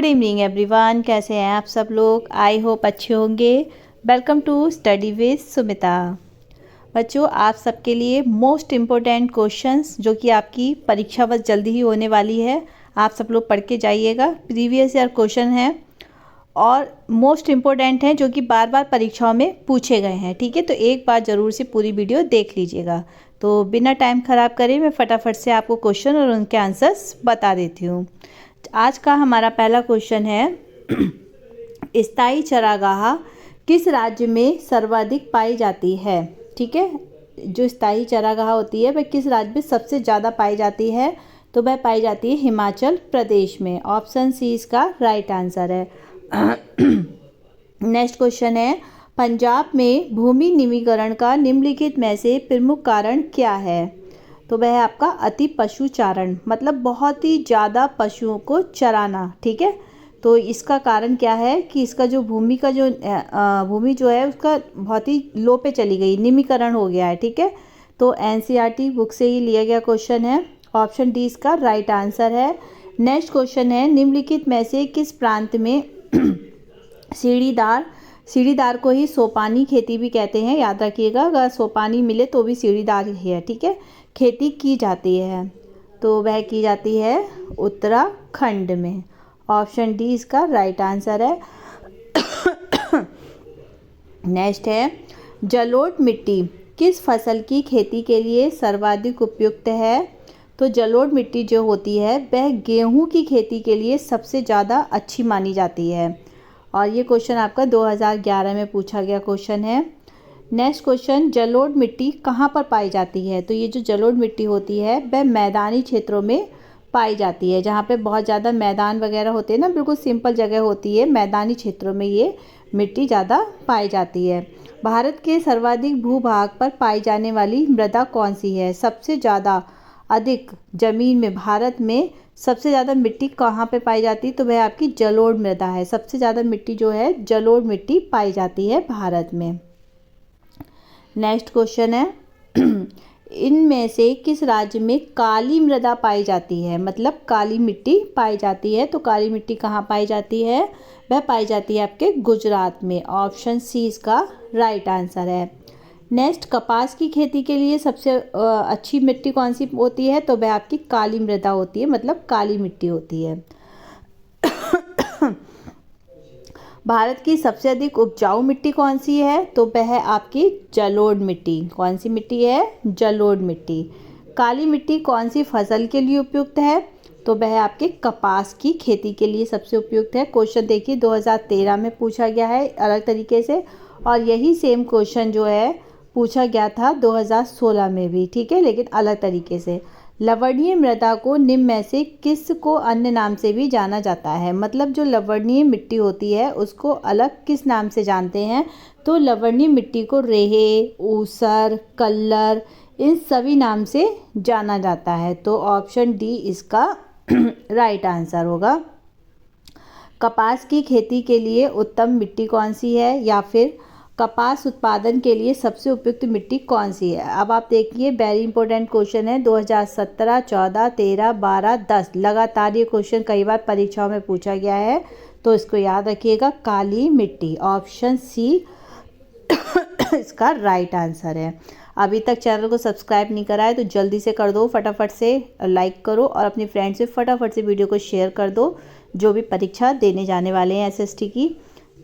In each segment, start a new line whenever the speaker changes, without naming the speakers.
Good evening everyone, कैसे हैं आप सब लोग। आई होप अच्छे होंगे। Welcome to study with Sumita. बच्चों, आप सबके लिए मोस्ट इम्पोर्टेंट क्वेश्चंस जो कि आपकी परीक्षा बस जल्दी ही होने वाली है, आप सब लोग पढ़ के जाइएगा। प्रीवियस ईयर क्वेश्चन हैं और मोस्ट इम्पोर्टेंट हैं जो कि बार बार परीक्षाओं में पूछे गए हैं। ठीक है, तो एक बार ज़रूर से पूरी वीडियो देख लीजिएगा। तो बिना टाइम ख़राब करे मैं फटाफट से आपको क्वेश्चन और उनके आंसर्स बता देती हूँ। आज का हमारा पहला क्वेश्चन है स्थायी चरागाह किस राज्य में सर्वाधिक पाई जाती है। ठीक है, जो स्थायी चरागाह होती है वह किस राज्य में सबसे ज़्यादा पाई जाती है, तो वह पाई जाती है हिमाचल प्रदेश में। ऑप्शन सी इसका राइट आंसर है। नेक्स्ट क्वेश्चन है पंजाब में भूमि निमीकरण का निम्नलिखित में से प्रमुख कारण क्या है, तो वह है आपका अति पशुचारण, मतलब बहुत ही ज़्यादा पशुओं को चराना। ठीक है, तो इसका कारण क्या है कि इसका जो भूमि का जो भूमि जो है उसका बहुत ही लो पे चली गई, निमीकरण हो गया है। ठीक है, तो एनसीईआरटी बुक से ही लिया गया क्वेश्चन है। ऑप्शन डी इसका राइट आंसर है। नेक्स्ट क्वेश्चन है निम्नलिखित में से किस प्रांत में सीढ़ीदार को ही सोपानी खेती भी कहते हैं। याद रखिएगा, अगर सोपानी मिले तो भी सीढ़ीदार ही है। ठीक है, खेती की जाती है, तो वह की जाती है उत्तराखंड में। ऑप्शन डी इसका राइट आंसर है। नेक्स्ट है जलोढ़ मिट्टी किस फसल की खेती के लिए सर्वाधिक उपयुक्त है, तो जलोढ़ मिट्टी जो होती है वह गेहूं की खेती के लिए सबसे ज़्यादा अच्छी मानी जाती है। और ये क्वेश्चन आपका 2011 में पूछा गया क्वेश्चन है। नेक्स्ट क्वेश्चन जलोढ़ मिट्टी कहाँ पर पाई जाती है, तो ये जो जलोढ़ मिट्टी होती है वह मैदानी क्षेत्रों में पाई जाती है, जहाँ पे बहुत ज़्यादा मैदान वगैरह होते हैं ना, बिल्कुल सिंपल जगह होती है, मैदानी क्षेत्रों में ये मिट्टी ज़्यादा पाई जाती है। भारत के सर्वाधिक भूभाग पर पाई जाने वाली मृदा कौन सी है, सबसे ज़्यादा अधिक ज़मीन में भारत में सबसे ज़्यादा मिट्टी कहाँ पे पाई जाती है, तो वह आपकी जलोढ़ मृदा है। सबसे ज़्यादा मिट्टी जो है जलोढ़ मिट्टी पाई जाती है भारत में। नेक्स्ट क्वेश्चन है इनमें से किस राज्य में काली मृदा पाई जाती है, मतलब काली मिट्टी पाई जाती है, तो काली मिट्टी कहाँ पाई जाती है, वह पाई जाती है आपके गुजरात में। ऑप्शन सी इसका राइट आंसर है। नेक्स्ट कपास की खेती के लिए सबसे अच्छी मिट्टी कौन सी होती है, तो वह आपकी काली मृदा होती है, मतलब काली मिट्टी होती है। भारत की सबसे अधिक उपजाऊ मिट्टी कौन सी है, तो वह है आपकी जलोढ़ मिट्टी। कौन सी मिट्टी है, जलोढ़ मिट्टी। काली मिट्टी कौन सी फसल के लिए उपयुक्त है, तो वह आपके कपास की खेती के लिए सबसे उपयुक्त है। क्वेश्चन देखिए 2013 में पूछा गया है अलग तरीके से, और यही सेम क्वेश्चन जो है पूछा गया था 2016 में भी। ठीक है, लेकिन अलग तरीके से। लवणीय मृदा को निम्न में से किस को अन्य नाम से भी जाना जाता है, मतलब जो लवणीय मिट्टी होती है उसको अलग किस नाम से जानते हैं, तो लवणीय मिट्टी को रेहे, ऊसर, कल्लर, इन सभी नाम से जाना जाता है। तो ऑप्शन डी इसका राइट आंसर होगा। कपास की खेती के लिए उत्तम मिट्टी कौन सी है, या फिर कपास उत्पादन के लिए सबसे उपयुक्त मिट्टी कौन सी है। अब आप देखिए वेरी इंपॉर्टेंट क्वेश्चन है, 2017, 14, 13, 12, 10 लगातार ये क्वेश्चन कई बार परीक्षाओं में पूछा गया है, तो इसको याद रखिएगा, काली मिट्टी। ऑप्शन सी इसका राइट आंसर है। अभी तक चैनल को सब्सक्राइब नहीं करा है तो जल्दी से कर दो, फटाफट से लाइक करो और अपनी फ्रेंड से फटाफट से वीडियो को शेयर कर दो जो भी परीक्षा देने जाने वाले हैं एसएसटी की।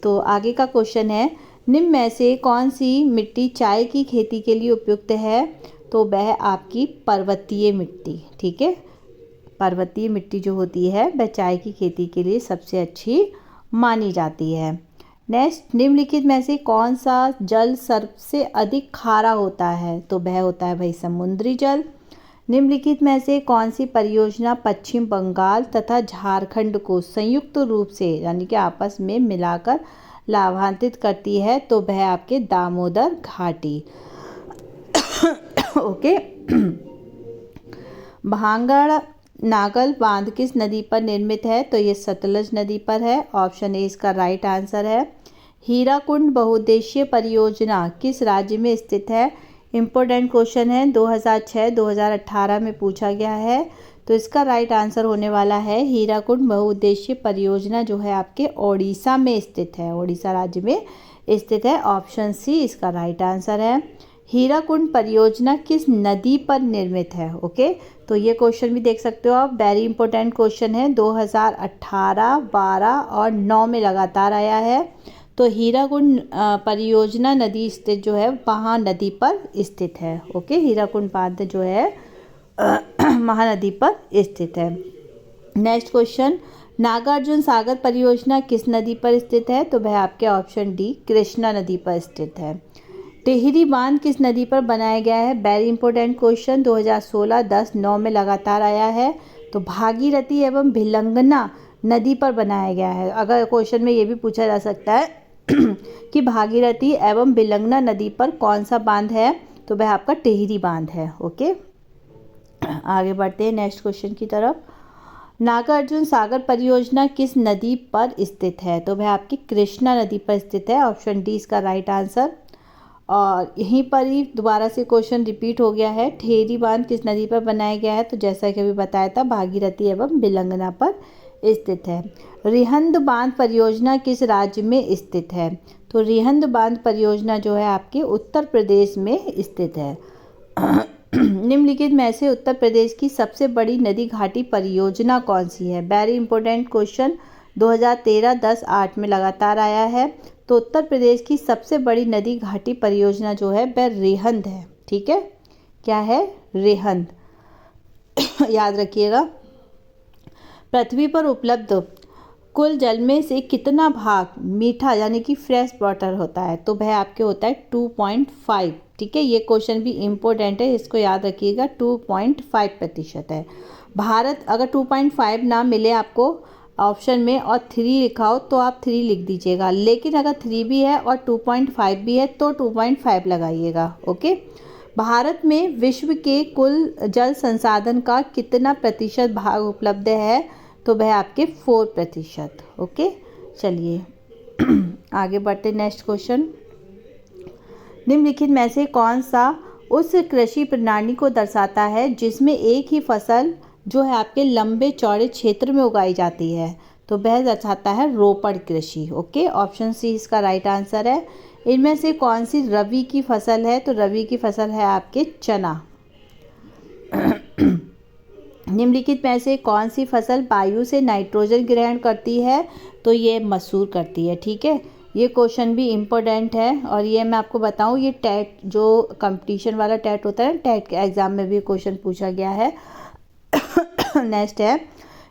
तो आगे का क्वेश्चन है निम्न में से कौन सी मिट्टी चाय की खेती के लिए उपयुक्त है, तो वह आपकी पर्वतीय मिट्टी। ठीक है, पर्वतीय मिट्टी जो होती है वह चाय की खेती के लिए सबसे अच्छी मानी जाती है। नेक्स्ट निम्नलिखित में से कौन सा जल सबसे अधिक खारा होता है, तो वह होता है भाई समुद्री जल। निम्नलिखित में से कौन सी परियोजना पश्चिम बंगाल तथा झारखंड को संयुक्त रूप से यानी कि आपस में मिलाकर लाभान्वित करती है, तो वह आपके दामोदर घाटी। ओके। भांगड़ नागल बांध किस नदी पर निर्मित है, तो ये सतलज नदी पर है। ऑप्शन ए इसका राइट आंसर है। हीराकुंड बहुउद्देशीय परियोजना किस राज्य में स्थित है। इम्पोर्टेंट क्वेश्चन है, 2006-2018 में पूछा गया है। तो इसका राइट आंसर होने वाला है हीराकुंड बहुउद्देशीय परियोजना जो है आपके ओडिशा में स्थित है, ओडिशा राज्य में स्थित है। ऑप्शन सी इसका राइट आंसर है। हीराकुंड परियोजना किस नदी पर निर्मित है? ओके, तो ये क्वेश्चन भी देख सकते हो आप, वेरी इंपॉर्टेंट क्वेश्चन है, 2018, 12 और 9 में लगातार आया है। तो हीराकुंड परियोजना नदी स्थित जो है महानदी पर स्थित है। ओके, हीराकुंड बांध जो है महानदी पर स्थित है। नेक्स्ट क्वेश्चन, नागार्जुन सागर परियोजना किस नदी पर स्थित है? तो वह आपके ऑप्शन डी कृष्णा नदी पर स्थित है। टिहरी बांध किस नदी पर बनाया गया है? वेरी इंपॉर्टेंट क्वेश्चन, 2016, 10, 9 में लगातार आया है। तो भागीरथी एवं भिलंगना नदी पर बनाया गया है। अगर क्वेश्चन में ये भी पूछा जा सकता है कि भागीरथी एवं भिलंगना नदी पर कौन सा बांध है? तो वह आपका टिहरी बांध है। ओके, आगे बढ़ते हैं नेक्स्ट क्वेश्चन की तरफ। नागार्जुन सागर परियोजना किस नदी पर स्थित है? तो वह आपकी कृष्णा नदी पर स्थित है। ऑप्शन डी इसका राइट आंसर। और यहीं पर ही दोबारा से क्वेश्चन रिपीट हो गया है, टिहरी बांध किस नदी पर बनाया गया है? तो जैसा कि अभी बताया था, भागीरथी एवं भिलंगना पर स्थित है। रिहंद बांध परियोजना किस राज्य में स्थित है? तो रिहंद बांध परियोजना जो है आपके उत्तर प्रदेश में स्थित है। निम्नलिखित में से उत्तर प्रदेश की सबसे बड़ी नदी घाटी परियोजना कौन सी है? वेरी इंपॉर्टेंट क्वेश्चन, 2013, 10, 8 में लगातार आया है। तो उत्तर प्रदेश की सबसे बड़ी नदी घाटी परियोजना जो है वह रिहंद है। ठीक है, क्या है? रिहंद। याद रखिएगा। पृथ्वी पर उपलब्ध कुल जल में से कितना भाग मीठा यानी कि फ्रेश वाटर होता है? तो वह आपके होता है 2.5। ठीक है, ये क्वेश्चन भी इम्पोर्टेंट है, इसको याद रखिएगा, 2.5% है। भारत, अगर 2.5 ना मिले आपको ऑप्शन में और 3 लिखा हो तो आप 3 लिख दीजिएगा, लेकिन अगर 3 भी है और 2.5 भी है तो 2.5 लगाइएगा। ओके, भारत में विश्व के कुल जल संसाधन का कितना प्रतिशत भाग उपलब्ध है? तो वह आपके 4%। ओके, चलिए आगे बढ़ते नेक्स्ट क्वेश्चन। निम्नलिखित में से कौन सा उस कृषि प्रणाली को दर्शाता है जिसमें एक ही फसल जो है आपके लंबे चौड़े क्षेत्र में उगाई जाती है? तो वह दर्शाता है रोपण कृषि। ओके, ऑप्शन सी इसका राइट आंसर है। इनमें से कौन सी रबी की फसल है? तो रबी की फसल है आपके चना। निम्नलिखित में से कौन सी फसल वायु से नाइट्रोजन ग्रहण करती है? तो ये मसूर करती है। ठीक है, ये क्वेश्चन भी इम्पोर्टेंट है और ये मैं आपको बताऊं, ये टेट जो कंपटीशन वाला टेट होता है, टेट के एग्ज़ाम में भी क्वेश्चन पूछा गया है। नेक्स्ट है,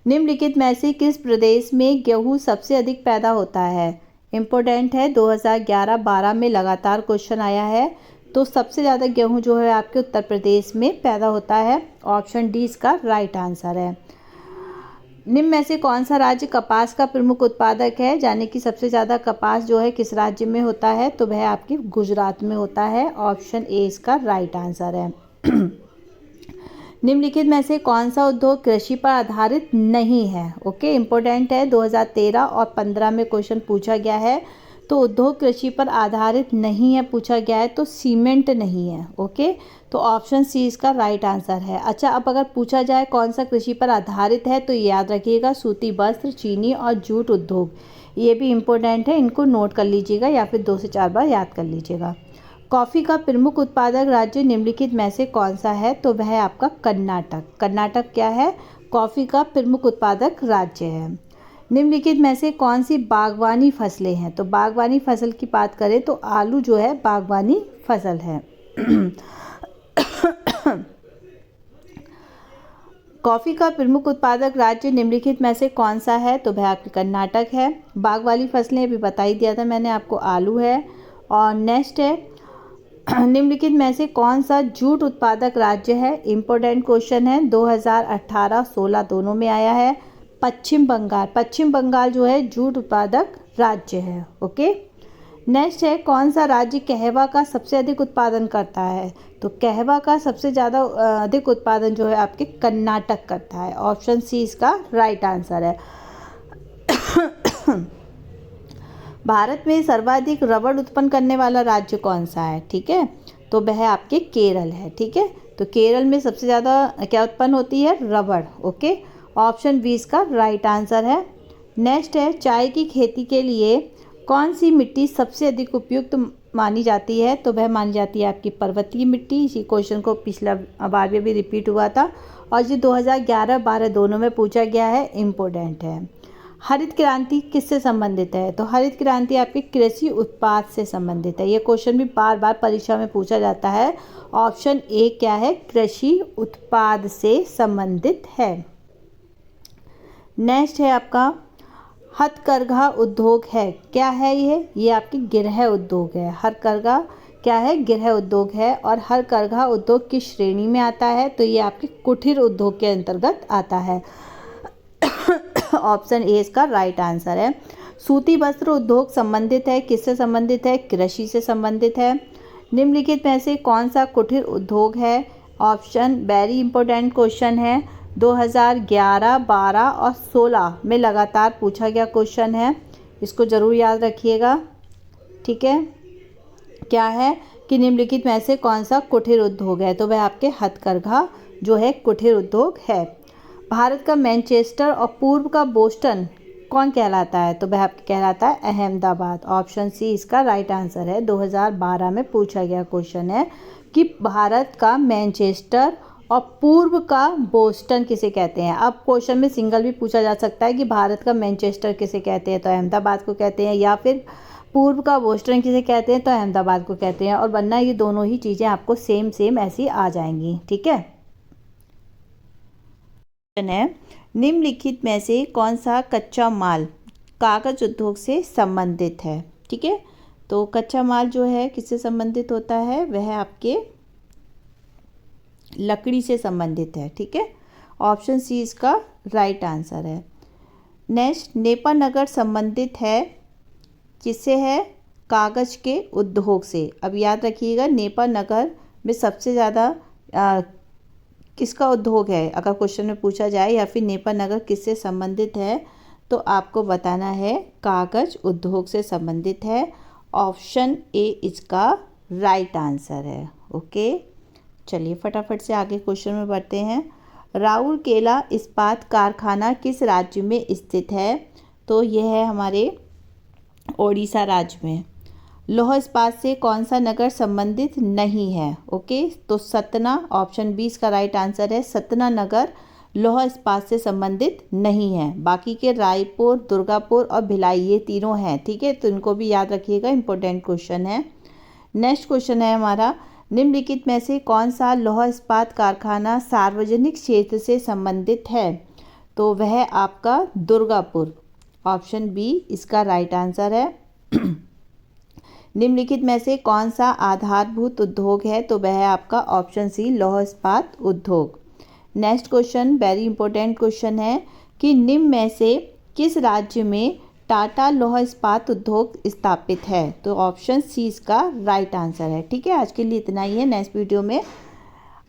निम्नलिखित में से किस प्रदेश में गेहूँ सबसे अधिक पैदा होता है? इम्पोर्टेंट है, 2011-12 में लगातार क्वेश्चन आया है। तो सबसे ज़्यादा गेहूँ जो है आपके उत्तर प्रदेश में पैदा होता है। ऑप्शन डी इसका राइट आंसर है। निम्न में से कौन सा राज्य कपास का प्रमुख उत्पादक है? यानी कि सबसे ज़्यादा कपास जो है किस राज्य में होता है? तो वह आपकी गुजरात में होता है। ऑप्शन ए इसका राइट आंसर है। निम्नलिखित में से कौन सा उद्योग कृषि पर आधारित नहीं है? ओके, इम्पोर्टेंट है, 2013 और 15 में क्वेश्चन पूछा गया है। तो उद्योग कृषि पर आधारित नहीं है पूछा गया है, तो सीमेंट नहीं है। ओके, तो ऑप्शन सी इसका राइट आंसर है। अच्छा, अब अगर पूछा जाए कौन सा कृषि पर आधारित है, तो याद रखिएगा सूती वस्त्र, चीनी और जूट उद्योग। ये भी इम्पोर्टेंट है, इनको नोट कर लीजिएगा या फिर 2 से 4 बार याद कर लीजिएगा। कॉफ़ी का प्रमुख उत्पादक राज्य निम्नलिखित में से कौन सा है? तो वह है आपका कर्नाटक। कर्नाटक क्या है? कॉफ़ी का प्रमुख उत्पादक राज्य है। निम्नलिखित में से कौन सी बागवानी फसलें हैं? तो बागवानी फसल की बात करें तो आलू जो है बागवानी फसल है। कॉफ़ी का प्रमुख उत्पादक राज्य निम्नलिखित में से कौन सा है? तो वह आपकी कर्नाटक है। बागवानी फसलें अभी बता ही दिया था मैंने आपको, आलू है। और नेक्स्ट है, निम्नलिखित में से कौन सा जूट उत्पादक राज्य है? इम्पोर्टेंट क्वेश्चन है, 2018-16 दोनों में आया है। पश्चिम बंगाल। पश्चिम बंगाल जो है जूट उत्पादक राज्य है। ओके, नेक्स्ट है, कौन सा राज्य कहवा का सबसे अधिक उत्पादन करता है? तो कहवा का सबसे ज़्यादा अधिक उत्पादन जो है आपके कर्नाटक करता है। ऑप्शन सी इसका राइट आंसर है। भारत में सर्वाधिक रबड़ उत्पन्न करने वाला राज्य कौन सा है? ठीक है, तो वह आपके केरल है। ठीक है, तो केरल में सबसे ज़्यादा क्या उत्पन्न होती है? रबड़। ओके, ऑप्शन बी इसका राइट आंसर है। नेक्स्ट है, चाय की खेती के लिए कौन सी मिट्टी सबसे अधिक उपयुक्त मानी जाती है? तो वह मानी जाती है आपकी पर्वतीय मिट्टी। इसी क्वेश्चन को पिछला बार भी रिपीट हुआ था और ये 2011-12 दोनों में पूछा गया है, इम्पोर्टेंट है। हरित क्रांति किससे संबंधित है? तो हरित क्रांति आपके कृषि उत्पाद से संबंधित है। ये क्वेश्चन भी बार बार परीक्षा में पूछा जाता है। ऑप्शन ए क्या है? कृषि उत्पाद से संबंधित है। नेक्स्ट है आपका हथकरघा उद्योग है, क्या है ये आपकी गृह उद्योग है। हथकरघा क्या है? गृह उद्योग है। और हथकरघा उद्योग किस श्रेणी में आता है? तो ये आपके कुटीर उद्योग के अंतर्गत आता है। ऑप्शन ए इसका राइट आंसर है। सूती वस्त्र उद्योग संबंधित है, किससे संबंधित है? कृषि से संबंधित है। निम्नलिखित में से कौन सा कुटीर उद्योग है? ऑप्शन वेरी इंपॉर्टेंट क्वेश्चन है, 2011, 12 और 16 में लगातार पूछा गया क्वेश्चन है, इसको ज़रूर याद रखिएगा। ठीक है, क्या है कि निम्नलिखित में से कौन सा कुटीर उद्योग है? तो वह आपके हथकरघा जो है कुटीर उद्योग है। भारत का मैनचेस्टर और पूर्व का बोस्टन कौन कहलाता है? तो वह आपके कहलाता है अहमदाबाद। ऑप्शन सी इसका राइट आंसर है। 2012 में पूछा गया क्वेश्चन है कि भारत का मैनचेस्टर और पूर्व का बोस्टन किसे कहते हैं। अब क्वेश्चन में सिंगल भी पूछा जा सकता है कि भारत का मैनचेस्टर किसे कहते हैं, तो अहमदाबाद को कहते हैं, या फिर पूर्व का बोस्टन किसे कहते हैं, तो अहमदाबाद को कहते हैं। और वरना ये दोनों ही चीज़ें आपको सेम ऐसी आ जाएंगी। ठीक है, निम्नलिखित में से कौन सा कच्चा माल कागज उद्योग से संबंधित है? ठीक है, तो कच्चा माल जो है किससे संबंधित होता है? वह आपके लकड़ी से संबंधित है। ठीक है, ऑप्शन सी इसका राइट आंसर है। नेक्स्ट, नेपानगर संबंधित है किससे है? कागज के उद्योग से। अब याद रखिएगा, नेपानगर में सबसे ज़्यादा किसका उद्योग है? अगर क्वेश्चन में पूछा जाए या फिर नेपानगर किससे संबंधित है, तो आपको बताना है कागज उद्योग से संबंधित है। ऑप्शन ए इसका राइट आंसर है। ओके, चलिए फटाफट से आगे क्वेश्चन में बढ़ते हैं। राउरकेला इस्पात कारखाना किस राज्य में स्थित है? तो यह है हमारे ओडिशा राज्य में। लौह इस्पात से कौन सा नगर संबंधित नहीं है? ओके, तो सतना, ऑप्शन बी इसका राइट आंसर है। सतना नगर लौह इस्पात से संबंधित नहीं है। बाकी के रायपुर, दुर्गापुर और भिलाई ये तीनों हैं। ठीक है, तो इनको भी याद रखिएगा, इंपॉर्टेंट क्वेश्चन है। नेक्स्ट क्वेश्चन है हमारा, निम्नलिखित में से कौन सा लौह इस्पात कारखाना सार्वजनिक क्षेत्र से संबंधित है? तो वह आपका दुर्गापुर। ऑप्शन बी इसका राइट आंसर है। निम्नलिखित में से कौन सा आधारभूत उद्योग है? तो वह है आपका ऑप्शन सी लौह इस्पात उद्योग। Next question very important question है कि निम्न में से किस राज्य में टाटा लौह इस्पात उद्योग स्थापित है? तो ऑप्शन सी इसका राइट आंसर है। ठीक है, आज के लिए इतना ही है। नेक्स्ट वीडियो में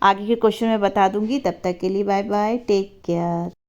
आगे के क्वेश्चन मैं बता दूंगी। तब तक के लिए बाय बाय, टेक केयर।